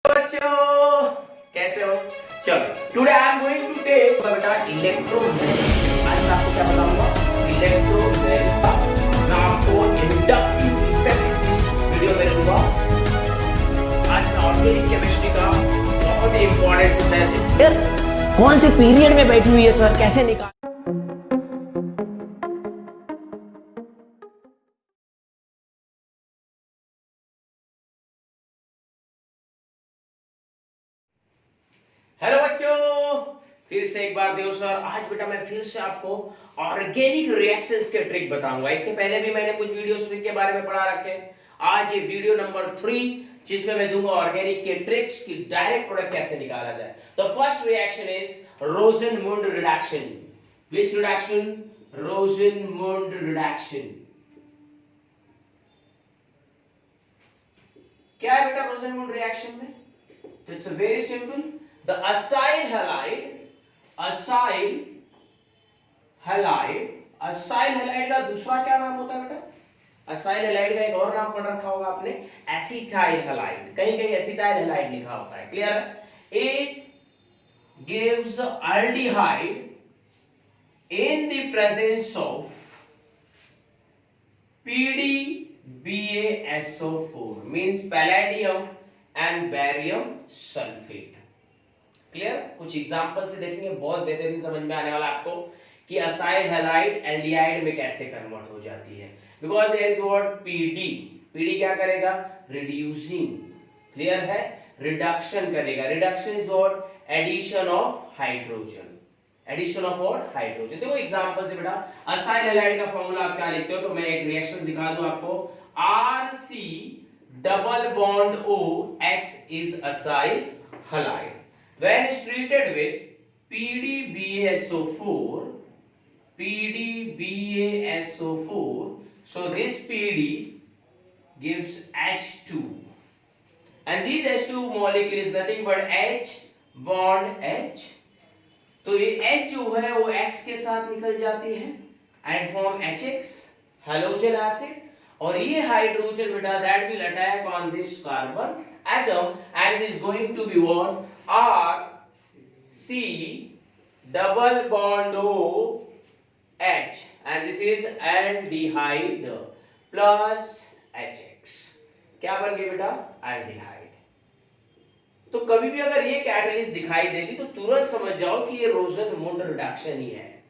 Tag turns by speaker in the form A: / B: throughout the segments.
A: बच्चों कैसे हो? चलो today I am going to take बेटा इलेक्ट्रोमैग्नेटिज्म। आज मैं आपको क्या बताऊंगा? इलेक्ट्रोमैग्नेटिज्म। मैं आपको इंडक्टिव इफेक्ट इस वीडियो में दूंगा। आज मैं ऑर्गेनिक केमिस्ट्री का बहुत ही इंपॉर्टेंट सिंथेसिस कौन से पीरियड में बैठी हुई है सर, कैसे निकाल। हेलो बच्चों, फिर से एक बार देव सर। आज बेटा मैं फिर से आपको ऑर्गेनिक रिएक्शंस के ट्रिक बताऊंगा। इसके पहले भी मैंने कुछ वीडियोस ट्रिक के बारे में पढ़ा रखे हैं। आज ये वीडियो नंबर 3 जिसमें मैं दूंगा ऑर्गेनिक के ट्रिक्स की डायरेक्ट प्रोडक्ट कैसे निकाला जाए। The first reaction is Rosenmund reduction. Which reduction? Rosenmund reduction. क्या है बेटा रोसेनमुंड रिएक्शन में? तो it's very simple. The acyl halide का दूसरा क्या नाम होता है बेटा? असाइल हैलाइड का एक और नाम पढ़ रखा होगा आपने, एसिटाइल हैलाइड। कहीं कहीं एसिटाइल हैलाइड लिखा होता है। क्लियर है? It gives aldehyde in the presence of PDBaSO4 means palladium and barium sulfate। Clear? कुछ एग्जांपल से देखेंगे, बहुत बेहतरीन समझ में आने वाला आपको कि असाइल हैलाइड एल्डिहाइड में कैसे कन्वर्ट हो जाती है। Because there is what PD क्या करेगा? रिड्यूसिंग। क्लियर है? रिडक्शन करेगा। Reduction is what? Addition of hydrogen. Addition of what? Hydrogen. देखो एग्जांपल से बेटा असाइल हैलाइड का फार्मूला आप क्या लिखते हो, तो मैं एक रिएक्शन दिखा दूं आपको। RC double bond O X is acyl halide when is treated with PDBaSO4, so this PD gives H2 and this H2 molecule is nothing but H bond H। तो ये H जो है वो X के साथ निकल जाती है and form HX halogen acid, और ये हाइड्रोजन बेटा that will attack on this carbon atom and it is going to be what? RC double bond O H and this is aldehyde plus HX। क्या बन गया बेटा? aldehyde। तो कभी भी अगर ये कैटलिस्ट दिखाई देगी तो तुरंत समझ जाओ कि ये रोसेनमुंड रिडक्शन ही है।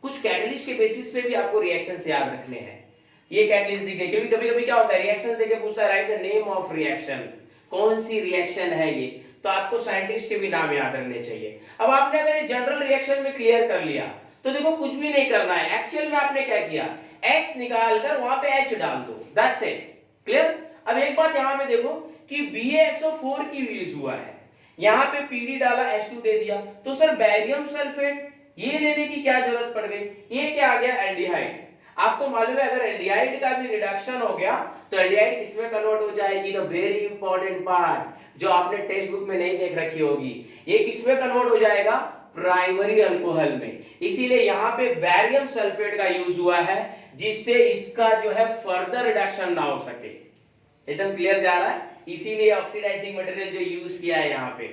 A: कुछ कैटलिस्ट के बेसिस पे भी आपको रिएक्शंस याद रखने हैं। ये कैटलिस्ट दिखे, क्योंकि कभी-कभी क्या होता है रिएक्शंस देके पूछता है right the name of reaction, कौन सी रिएक्शन है ये, तो आपको साइंटिस्ट के भी नाम याद रखने चाहिए। अब आपने अगर ये जनरल रिएक्शन में क्लियर कर लिया तो देखो कुछ भी नहीं करना है। एक्चुअल में आपने क्या किया, X निकालकर वहां पे H डाल दो, दैट्स इट। क्लियर? अब एक बात यहां पे देखो कि BaSO4 की यूज हुआ है, यहां पे PD डाला H2 दे दिया, तो सर बैरियम सल्फेट ये लेने की क्या जरूरत पड़ गई? ये क्या आ गया? एल्डिहाइड। आपको मालूम है अगर एल्डिहाइड का भी रिडक्शन हो गया तो एल्डिहाइड किसमें कन्वर्ट हो जाएगी? द वेरी इंपॉर्टेंट पार्ट जो आपने टेक्स्ट बुक में नहीं देख रखी होगी, ये किसमें कन्वर्ट हो जाएगा? प्राइमरी अल्कोहल में। इसीलिए यहां पे बैरियम सल्फेट का यूज हुआ है जिससे इसका जो है फर्दर रिडक्शन ना हो सके। एकदम क्लियर जा रहा है? इसीलिए ऑक्सीडाइजिंग मटेरियल जो यूज किया है यहां पे।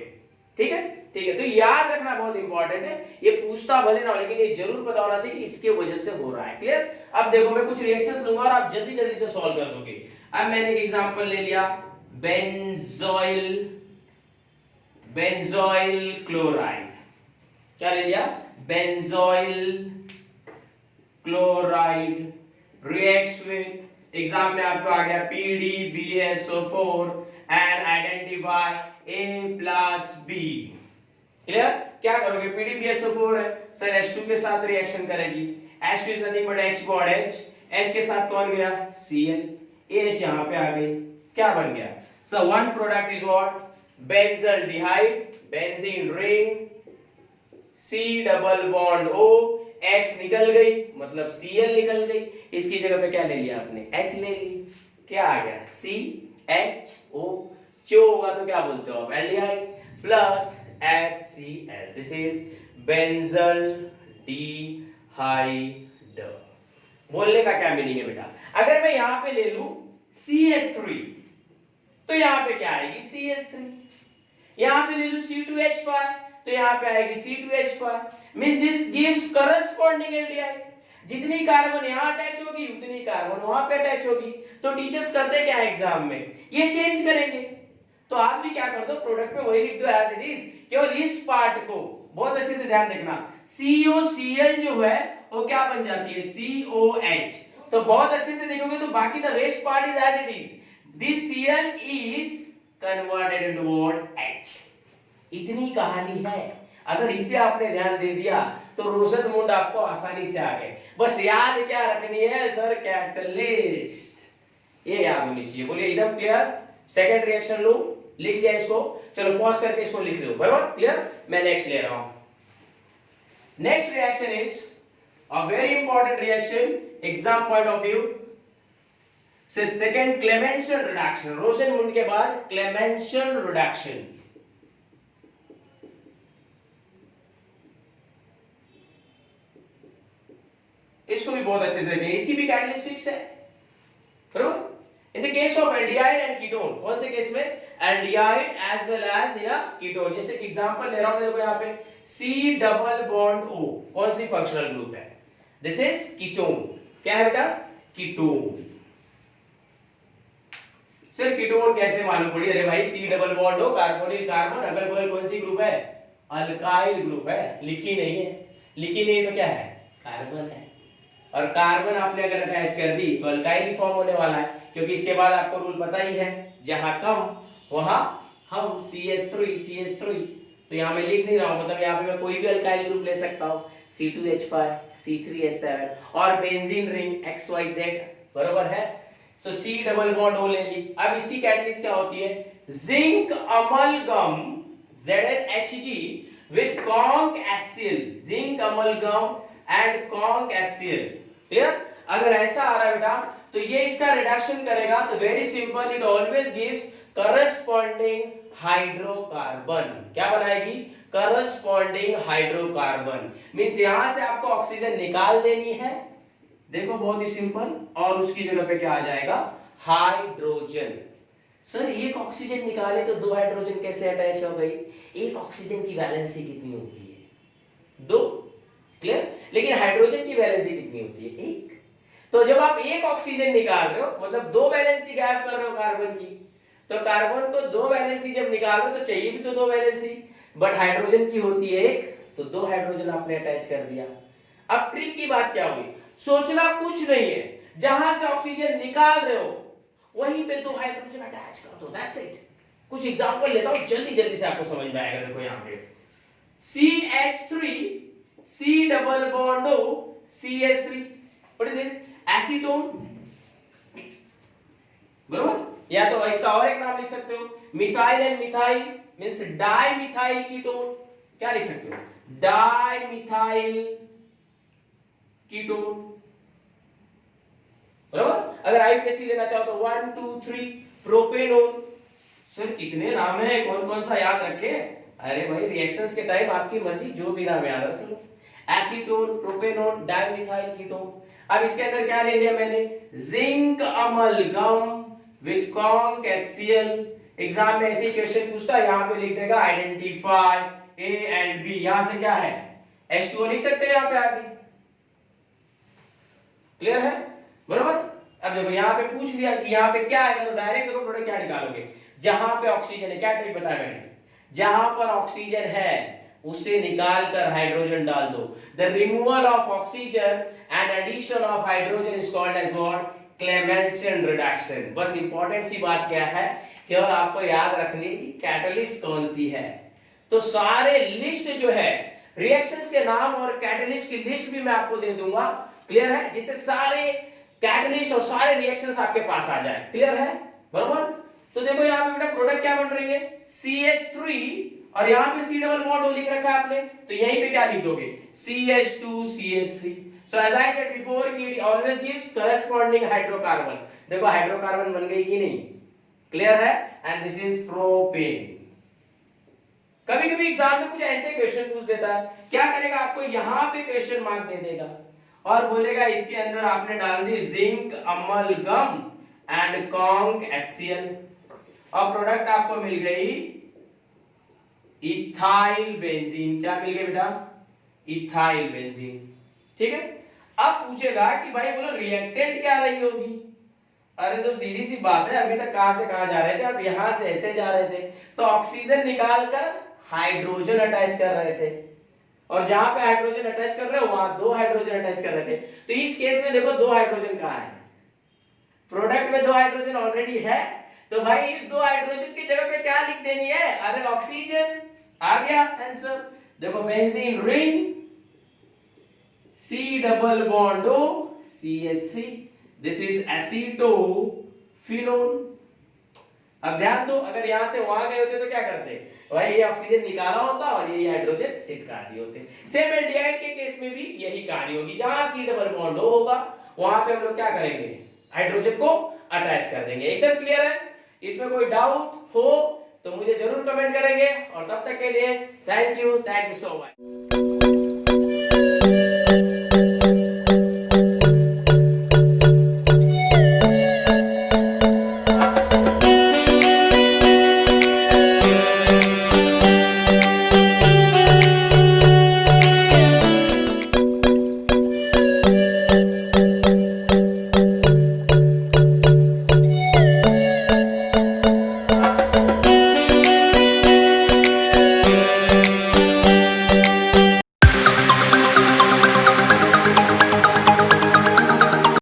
A: ठीक है? ठीक है, तो याद रखना बहुत इंपॉर्टेंट है। ये पूछता भले ना हो लेकिन ये जरूर पता होना चाहिए कि इसके वजह से हो रहा है। क्लियर? अब देखो मैं कुछ रिएक्शंस लूंगा और आप जल्दी जल्दी से सॉल्व कर दोगे। अब मैंने एक एग्जांपल ले लिया, बेंजोइल क्लोराइड। क्या ले लिया? Benzoyl chloride reacts with, exam में आपको आ गया PDBaSO4 and identify A plus B। Clear? क्या करोगे? PDBaSO4 है सर, H2 के साथ रिएक्शन करेगी। H2 is nothing but H bond H, H के साथ कौन गया? Cl, H यहां पे आ गई, क्या बन गया? So one product is what? Benzaldehyde, benzene ring, C double bond O, X निकल गई मतलब Cl निकल गई। इसकी जगह पे क्या ले लिया आपने? H ले ली, क्या आ गया? CHO। चो होगा तो क्या बोलते हो आप? Aldehyde plus HCl, this is benzaldehyde. बोलने का क्या मीनिंग है बेटा? अगर मैं यहां पे ले लूं CH3 तो यहां पे क्या आएगी? CH3। यहाँ पे ले लो C2H5, तो यहाँ पे आएगी C2H5, mean this gives corresponding aldehyde. जितनी कार्बन यहाँ अटैच होगी उतनी कार्बन वहां पे अटैच होगी। तो टीचर्स करते क्या एग्जाम में, ये चेंज करेंगे। तो आप भी क्या कर दो, प्रोडक्ट में वही लिख दो एज इट इज, केवल इस पार्ट को बहुत अच्छे से ध्यान देखना। COCl जो है वो क्या बन जाती है, COH। तो बहुत अच्छे से देखोगे तो बाकी the rest part is as it is, this Cl is converted into what, H। इतनी कहानी है। अगर इस पे आपने ध्यान दे दिया तो रोशन मुंड आपको आसानी से आ गए। बस याद क्या रखनी है सर, कैटलिस्ट, ये याद होनी चाहिए। बोलिए एकदम क्लियर। सेकंड रिएक्शन लो, लिख लिया इसको, चलो पॉज करके इसको लिख लो, बराबर क्लियर। मैं नेक्स्ट ले रहा हूं। Next reaction is a very important reaction exam point of view. Second Clemmensen reduction, Rosenmund के बाद क्लेमेंशन रिडक्शन। इसको भी बहुत अच्छे से देखें, इसकी भी कैटलिस्ट फिक्स है, बराबर। In the case of aldehyde and ketone, कौन से केस में, aldehyde as well as in a ketone. जैसे एग्जांपल ले रहा हूं, देखो यहां पे C डबल बॉन्ड O, कौन सी फंक्शनल ग्रुप है, दिस इज कीटोन। क्या है बेटा, कीटोन। सर कीटोन कैसे मालूम पड़ी, अरे भाई C double bond O, carbonyl carbon, अगल बगल कौन सी ग्रुप है, अल्काइल ग्रुप है। लिखी नहीं है, लिखी नहीं तो क्या है, कार्बन है। और कार्बन आपने अगर अटैच कर दी तो अल्काइल फॉर्म होने वाला है, क्योंकि इसके बाद आपको रूल पता ही है, जहां कम वहां हम CH3। तो यहां मैं लिख नहीं रहा हूं, मतलब यहां पे मैं कोई भी अल्काइल ग्रुप ले सकता हूं, C2H5, C3H7 और बेंजीन रिंग XYZ, बराबर है। सो C डबल बॉन्ड O ले ली। अब इसकी कैटलिस्ट क्या होती है, zinc amalgam ZnHg with conc HCl, zinc amalgam and conc HCl, clear. अगर ऐसा आ रहा है बेटा तो ये इसका रिडक्शन करेगा, तो very simple, it always gives corresponding hydrocarbon. क्या बनाएगी, करस्पॉन्डिंग हाइड्रोकार्बन। मींस यहां से आपको ऑक्सीजन निकाल देनी है, देखो बहुत ही सिंपल, और उसकी जगह पे क्या आ जाएगा, हाइड्रोजन। सर एक ऑक्सीजन निकाले तो दो हाइड्रोजन कैसे अटैच हो गई, एक ऑक्सीजन की वैलेंसी कितनी होती है, 2, क्लियर। लेकिन हाइड्रोजन की वैलेंसी कितनी होती है, 1। तो जब आप एक ऑक्सीजन निकाल रहे हो, मतलब 2 वैलेंसी गैप कर रहे हो कार्बन की, तो कार्बन को 2 वैलेंसी जब निकाल रहे हो तो चाहिए भी तो 2 वैलेंसी, बट हाइड्रोजन की होती है 1, तो 2 हाइड्रोजन आपने अटैच कर दिया। अब ट्रिक की बात क्या हुई, सोचना कुछ नहीं है, जहां से ऑक्सीजन निकाल रहे हो वहीं पे 2 हाइड्रोजन अटैच कर दो, दैट्स इट। कुछ एग्जांपल लेता हूं, जल्दी जल्दी से आपको समझ में आएगा। देखो यहां पे CH3, C double bond O, CH3, what is this, acetone, बरोबर। या तो इसका और एक नाम लिख सकते हो, methyl and methyl means di methyl ketone. क्या लिख सकते हो, डाई मिथाइल कीटोन, बरोबर। अगर आईयूपीएससी लेना चाहो तो 1 2 3 प्रोपेनोन। सर कितने नाम है, कौन कौन सा याद रखे, अरे भाई रिएक्शंस के टाइम आपकी मर्जी, जो भी नाम याद रख लो, एसीटोन, प्रोपेनोन, डाइमिथाइल कीटोन। अब इसके अंदर क्या ले लिया मैंने, zinc amalgam with conc HCl। Exam में ऐसे क्वेश्चन पूछता है, यहां पे लिख देगा आइडेंटिफाई A एंड B, यहां से क्या है H2O लिख सकते हैं यहां पे आगे, क्लियर है, बरोबर। अब देखो यहां पे पूछ लिया कि यहां पे क्या आएगा, तो डायरेक्ट देखो प्रोडक्ट क्या निकालोगे, जहां पे ऑक्सीजन है, क्या ट्रिक बताया मैंने, जहां पर ऑक्सीजन है उसे निकाल कर हाइड्रोजन डाल दो। The removal of oxygen and addition of hydrogen is called as what, Clemmensen reduction. बस इंपॉर्टेंट सी बात क्या है, केवल आपको याद रखनी कि कैटलिस्ट कौन सी है। तो सारे लिस्ट जो है रिएक्शंस के नाम और कैटलिस्ट की लिस्ट भी मैं आपको दे दूंगा, क्लियर है, जिससे सारे कैटलिस्ट और सारे रिएक्शंस आपके पास आ जाए, क्लियर है, बरोबर। तो देखो यहाँ पे बेटा प्रोडक्ट क्या बन रही है, CH3 और यहाँ पे C डबल बॉन्ड O लिख रखा है आपने, तो यहीं पे क्या लिख दोगे, CH2 CH3। So as I said before, it always gives corresponding hydrocarbon। देखो हाइड्रोकार्बन बन गई कि नहीं, क्लियर है, एंड दिस इज प्रोपेन। कभी कभी एग्जाम में कुछ ऐसे क्वेश्चन पूछ देता है, क्या करेगा, आपको यहां पे क्वेश्चन मार्क दे देगा और बोलेगा इसके अंदर आपने डाल दी zinc amalgam and conc HCl, और प्रोडक्ट आपको मिल गई इथाइल बेंजीन। क्या मिल गया बेटा? Ethyl benzene. ठीक है। अब पूछेगा कि भाई बोलो रिएक्टेंट क्या रही होगी। अरे तो सीधी सी बात है, अभी तक कहां से कहां जा रहे थे, अब यहां से ऐसे जा रहे थे, तो ऑक्सीजन निकालकर हाइड्रोजन अटैच कर रहे थे, और जहां पे हाइड्रोजन अटैच कर रहे हो वहां दो हाइड्रोजन अटैच कर रहे थे। तो इस केस में देखो दो हाइड्रोजन कहां है, प्रोडक्ट में दो हाइड्रोजन ऑलरेडी है, तो भाई इस दो हाइड्रोजन की जगह पे क्या लिख देनी है? अरे ऑक्सीजन। आ गया आंसर। देखो benzene ring, C double bond O, CH3, this is acetophenone। अब ध्यान दो, अगर यहां से वहां गए होते तो क्या करते भाई, ये ऑक्सीजन निकाला होता और ये हाइड्रोजन चिपका दिए होते। सेम एल्डिहाइड के केस में भी यही कहानी होगी, जहां C डबल बॉन्ड O होगा वहां पे हम लोग क्या करेंगे, हाइड्रोजन को अटैच कर देंगे। एकदम क्लियर है? इसमें कोई डाउट हो तो मुझे जरूर कमेंट करेंगे, और तब तक के लिए थैंक यू सो मच।